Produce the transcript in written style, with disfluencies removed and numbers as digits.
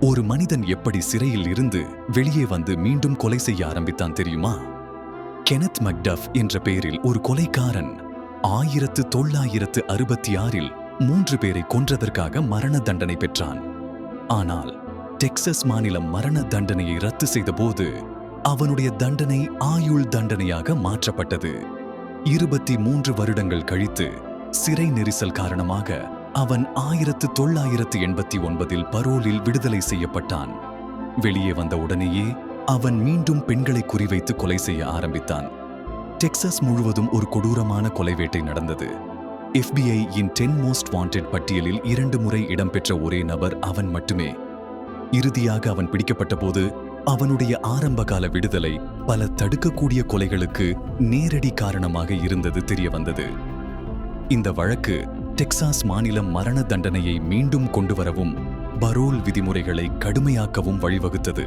ஒரு மனிதன் எப்படி சிறையில் இருந்து வெளியே வந்து மீண்டும் கொலை செய்ய ஆரம்பித்தான் தெரியுமா? கெனத் மெக்டஃப் என்ற பெயரில் ஒரு கொலைக்காரன் 1966 3 பேரை கொன்றதற்காக மரண தண்டனை பெற்றான். ஆனால் டெக்சஸ் மாநிலம் மரண தண்டனையை ரத்து செய்தபோது அவனுடைய தண்டனை ஆயுள் தண்டனையாக மாற்றப்பட்டது. 23 வருடங்கள் கழித்து சிறை நெரிசல் காரணமாக அவன் 1989 பரோலில் விடுதலை செய்யப்பட்டான். வெளியே வந்த உடனேயே அவன் மீண்டும் பெண்களை குறிவைத்து கொலை செய்ய ஆரம்பித்தான். டெக்சாஸ் முழுவதும் ஒரு கொடூரமான கொலை வேட்டை நடந்தது. FBI இன் 10 மோஸ்ட் வாண்டட் பட்டியலில் 2 முறை இடம்பெற்ற ஒரே நபர் அவன் மட்டுமே. இறுதியாக அவன் பிடிக்கப்பட்ட போது அவனுடைய ஆரம்பகால விடுதலை பல தடுக்கக்கூடிய கொலைகளுக்கு நேரடி காரணமாக இருந்தது தெரிய வந்தது. இந்த வழக்கு டெக்சாஸ் மாநிலம் மரண தண்டனையை மீண்டும் கொண்டுவரவும் பரோல் விதிமுறைகளை கடுமையாக்கவும் வழிவகுத்தது.